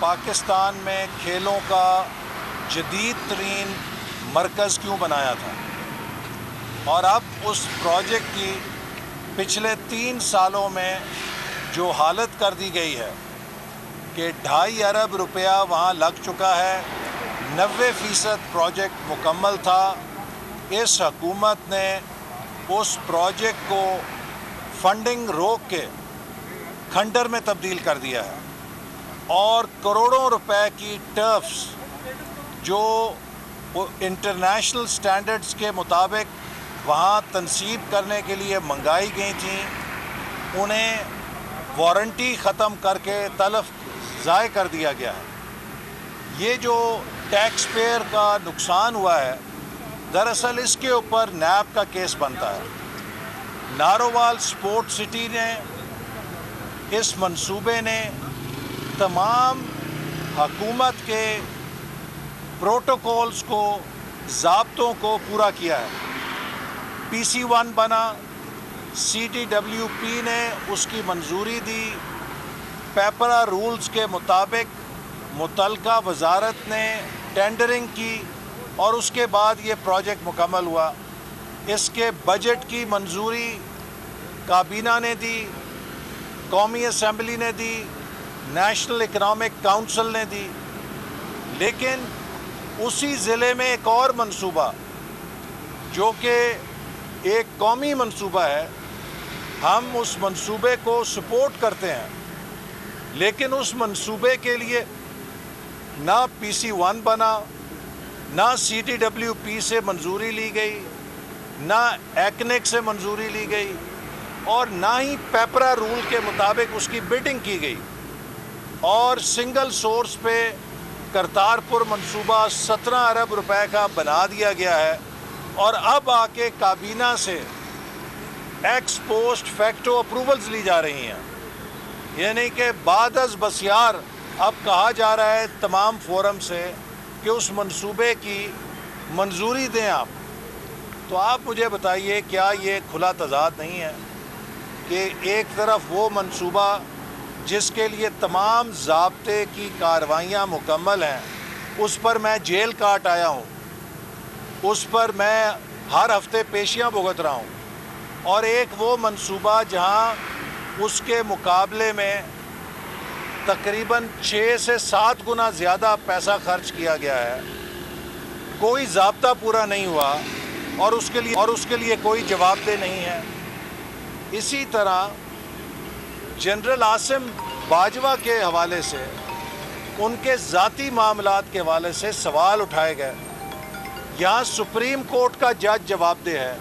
پاکستان میں کھیلوں کا جدید ترین مرکز کیوں بنایا تھا، اور اب اس پروجیکٹ کی پچھلے 3 سالوں میں جو حالت کر دی گئی ہے کہ 2.5 ارب روپیہ وہاں لگ چکا ہے، 90% پروجیکٹ مکمل تھا۔ اس حکومت نے اس پروجیکٹ کو فنڈنگ روک کے کھنڈر میں تبدیل کر دیا ہے، اور کروڑوں روپے کی ٹرفس جو انٹرنیشنل سٹینڈرڈز کے مطابق وہاں تنصیب کرنے کے لیے منگائی گئی تھیں، انہیں وارنٹی ختم کر کے تلف ضائع کر دیا گیا ہے۔ یہ جو ٹیکس پیئر کا نقصان ہوا ہے، دراصل اس کے اوپر نیب کا کیس بنتا ہے۔ نارووال سپورٹ سٹی نے، اس منصوبے نے تمام حکومت کے پروٹوکولز کو، ضابطوں کو پورا کیا ہے۔ PC1 بنا، CTWP نے اس کی منظوری دی، پیپرا رولز کے مطابق متعلقہ وزارت نے ٹینڈرنگ کی، اور اس کے بعد یہ پروجیکٹ مکمل ہوا۔ اس کے بجٹ کی منظوری کابینہ نے دی، قومی اسمبلی نے دی، نیشنل اکنامک کونسل نے دی، لیکن اسی ضلع میں ایک اور منصوبہ جو کہ ایک قومی منصوبہ ہے، ہم اس منصوبے کو سپورٹ کرتے ہیں، لیکن اس منصوبے کے لیے نہ PC1 بنا، نہ CTWP سے منظوری لی گئی، نہ ایکنک سے منظوری لی گئی، اور نہ ہی پیپرا رول کے مطابق اس کی بڈنگ کی گئی، اور سنگل سورس پہ کرتارپور منصوبہ 17 ارب روپے کا بنا دیا گیا ہے، اور اب آ کے کابینہ سے ایکس پوسٹ فیکٹو اپروولز لی جا رہی ہیں، یعنی کہ بعد از بسیار اب کہا جا رہا ہے تمام فورم سے کہ اس منصوبے کی منظوری دیں آپ۔ تو آپ مجھے بتائیے، کیا یہ کھلا تضاد نہیں ہے کہ ایک طرف وہ منصوبہ جس کے لیے تمام ضابطے کی کارروائیاں مکمل ہیں، اس پر میں جیل کاٹ آیا ہوں، اس پر میں ہر ہفتے پیشیاں بھگت رہا ہوں، اور ایک وہ منصوبہ جہاں اس کے مقابلے میں تقریباً 6 سے 7 گنا زیادہ پیسہ خرچ کیا گیا ہے، کوئی ضابطہ پورا نہیں ہوا، اور اس کے لیے کوئی جواب دہ نہیں ہے۔ اسی طرح جنرل عاصم باجوہ کے حوالے سے، ان کے ذاتی معاملات کے حوالے سے سوال اٹھائے گئے۔ یہاں سپریم کورٹ کا جج جواب دہ ہے،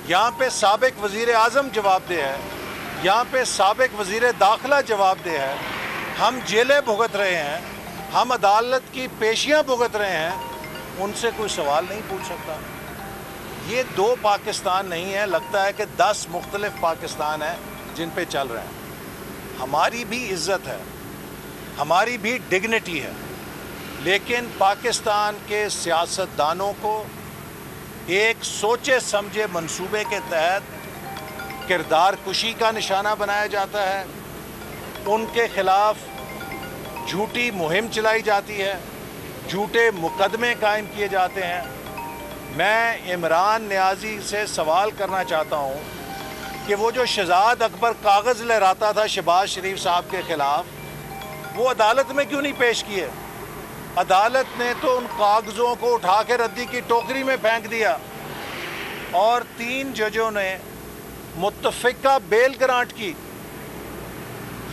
یہاں پہ سابق وزیر اعظم جواب دہ ہے، یہاں پہ سابق وزیر داخلہ جواب دہ ہے، ہم جیلیں بھگت رہے ہیں، ہم عدالت کی پیشیاں بھگت رہے ہیں، ان سے کوئی سوال نہیں پوچھ سکتا۔ یہ 2 پاکستان نہیں ہے، لگتا ہے کہ 10 مختلف پاکستان ہیں جن پہ چل رہے ہیں۔ ہماری بھی عزت ہے، ہماری بھی ڈگنیٹی ہے، لیکن پاکستان کے سیاستدانوں کو ایک سوچے سمجھے منصوبے کے تحت کردار کشی کا نشانہ بنایا جاتا ہے، ان کے خلاف جھوٹی مہم چلائی جاتی ہے، جھوٹے مقدمے قائم کیے جاتے ہیں۔ میں عمران نیازی سے سوال کرنا چاہتا ہوں کہ وہ جو شہزاد اکبر کاغذ لہراتا تھا شہباز شریف صاحب کے خلاف، وہ عدالت میں کیوں نہیں پیش کیے؟ عدالت نے تو ان کاغذوں کو اٹھا کے ردی کی ٹوکری میں پھینک دیا، اور 3 ججوں نے متفقہ بیل گرانٹ کی۔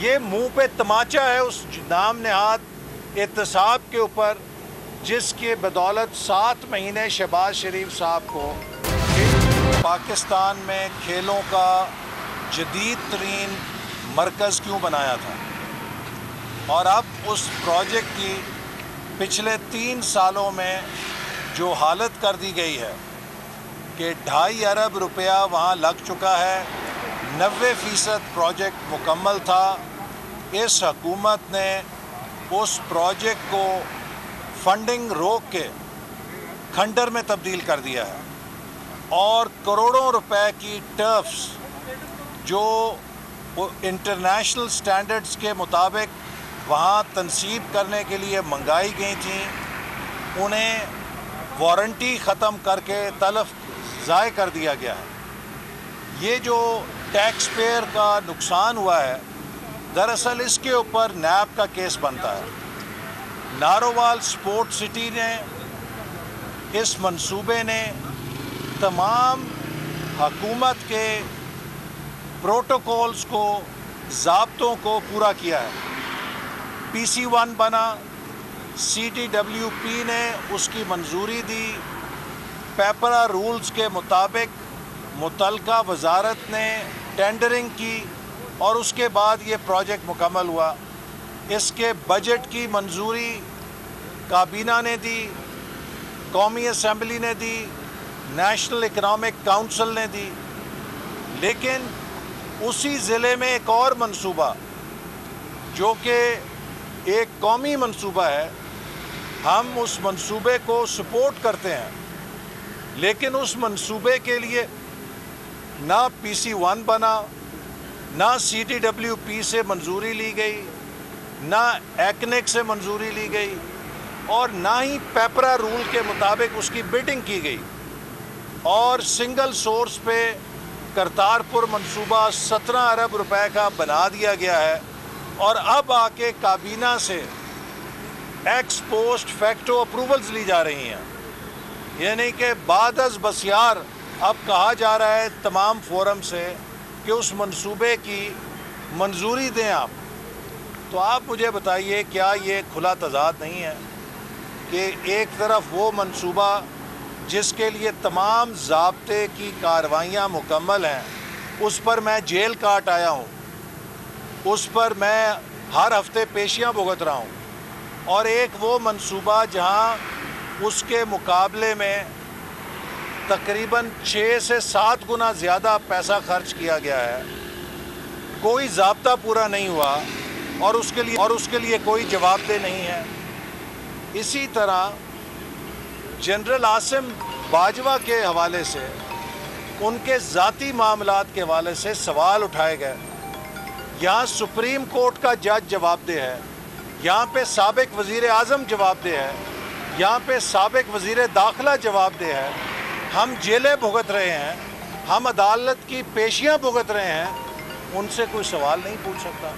یہ منہ پہ تماچا ہے اس نام نہاد احتساب کے اوپر، جس کے بدولت 7 مہینے شہباز شریف صاحب کو پاکستان میں کھیلوں کا جدید ترین مرکز کیوں بنایا تھا، اور اب اس پروجیکٹ کی پچھلے 3 سالوں میں جو حالت کر دی گئی ہے کہ 2.5 ارب روپیہ وہاں لگ چکا ہے، 90% پروجیکٹ مکمل تھا۔ اس حکومت نے اس پروجیکٹ کو فنڈنگ روک کے کھنڈر میں تبدیل کر دیا ہے، اور کروڑوں روپے کی ٹرفس جو انٹرنیشنل سٹینڈرڈز کے مطابق وہاں تنصیب کرنے کے لیے منگائی گئی تھیں، انہیں وارنٹی ختم کر کے تلف ضائع کر دیا گیا ہے۔ یہ جو ٹیکس پیئر کا نقصان ہوا ہے، دراصل اس کے اوپر نیب کا کیس بنتا ہے۔ نارووال سپورٹ سٹی نے، اس منصوبے نے تمام حکومت کے پروٹوکولز کو، ضابطوں کو پورا کیا ہے۔ PC1 بنا، CTWP نے اس کی منظوری دی، پیپرا رولز کے مطابق متعلقہ وزارت نے ٹینڈرنگ کی اور اس کے بعد یہ پروجیکٹ مکمل ہوا۔ اس کے بجٹ کی منظوری کابینہ نے دی، قومی اسمبلی نے دی، نیشنل اکنامک کونسل نے دی۔ لیکن اسی ضلع میں ایک اور منصوبہ جو کہ ایک قومی منصوبہ ہے، ہم اس منصوبے کو سپورٹ کرتے ہیں، لیکن اس منصوبے کے لیے نہ PC1 بنا، نہ CTWP سے منظوری لی گئی، نہ ایکنک سے منظوری لی گئی، اور نہ ہی پیپرا رول کے مطابق اس کی بڈنگ کی گئی، اور سنگل سورس پہ کرتارپور منصوبہ 17 ارب روپے کا بنا دیا گیا ہے، اور اب آ کے کابینہ سے ایکس پوسٹ فیکٹو اپروولز لی جا رہی ہیں، یعنی کہ بعد از بسیار اب کہا جا رہا ہے تمام فورم سے کہ اس منصوبے کی منظوری دیں آپ۔ تو آپ مجھے بتائیے، کیا یہ کھلا تضاد نہیں ہے کہ ایک طرف وہ منصوبہ جس کے لیے تمام ضابطے کی کارروائیاں مکمل ہیں، اس پر میں جیل کاٹ آیا ہوں، اس پر میں ہر ہفتے پیشیاں بھگت رہا ہوں، اور ایک وہ منصوبہ جہاں اس کے مقابلے میں تقریباً 6 سے 7 گنا زیادہ پیسہ خرچ کیا گیا ہے، کوئی ضابطہ پورا نہیں ہوا، اور اس کے لیے کوئی جواب دہ نہیں ہے۔ اسی طرح جنرل عاصم باجوہ کے حوالے سے، ان کے ذاتی معاملات کے حوالے سے سوال اٹھائے گئے۔ یہاں سپریم کورٹ کا جج جواب دہ ہے، یہاں پہ سابق وزیر اعظم جواب دہ ہے، یہاں پہ سابق وزیر داخلہ جواب دہ ہے، ہم جیلیں بھگت رہے ہیں، ہم عدالت کی پیشیاں بھگت رہے ہیں، ان سے کوئی سوال نہیں پوچھ سکتا۔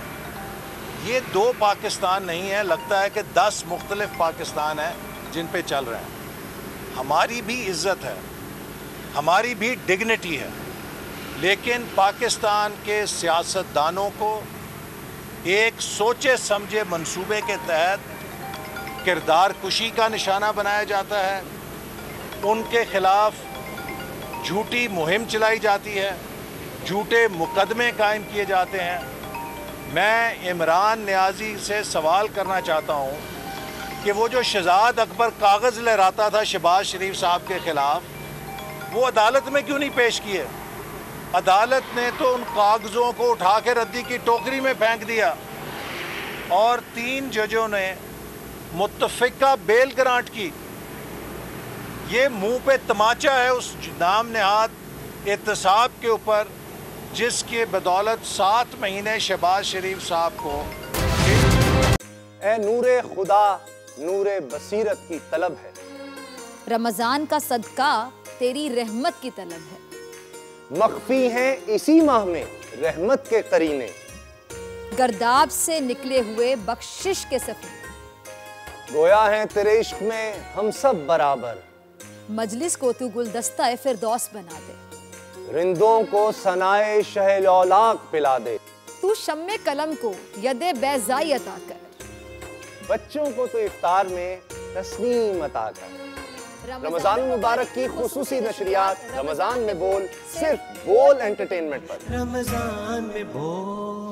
یہ 2 پاکستان نہیں ہے، لگتا ہے کہ 10 مختلف پاکستان ہیں جن پہ چل رہے ہیں۔ ہماری بھی عزت ہے، ہماری بھی ڈگنیٹی ہے، لیکن پاکستان کے سیاستدانوں کو ایک سوچے سمجھے منصوبے کے تحت کردار کشی کا نشانہ بنایا جاتا ہے، ان کے خلاف جھوٹی مہم چلائی جاتی ہے، جھوٹے مقدمے قائم کیے جاتے ہیں۔ میں عمران نیازی سے سوال کرنا چاہتا ہوں کہ وہ جو شہزاد اکبر کاغذ لہراتا تھا شہباز شریف صاحب کے خلاف، وہ عدالت میں کیوں نہیں پیش کیے؟ عدالت نے تو ان کاغذوں کو اٹھا کے ردی کی ٹوکری میں پھینک دیا، اور 3 ججوں نے متفقہ بیل گرانٹ کی۔ یہ منہ پہ تماچا ہے اس نام نہاد احتساب کے اوپر، جس کے بدولت 7 مہینے شہباز شریف صاحب کو۔ اے نور خدا، نور بصیرت کی طلب ہے، رمضان کا صدقہ تیری رحمت کی طلب ہے، مخفی ہیں اسی ماہ میں رحمت کے قرینے، گرداب سے نکلے ہوئے بخشش کے سفیر، گویا ہیں تیرے عشق میں ہم سب برابر، مجلس کو تو گلدستہ فردوس بنا دے، رندوں کو ثنائے شہ لولاک پلا دے، تو شم قلم کو ید بیضائی عطا کر، بچوں کو تو افطار میں تسنیم عطا کر۔ رمضان مبارک کی خصوصی نشریات رمضان میں بول، صرف بول انٹرٹینمنٹ پر۔ رمضان میں بول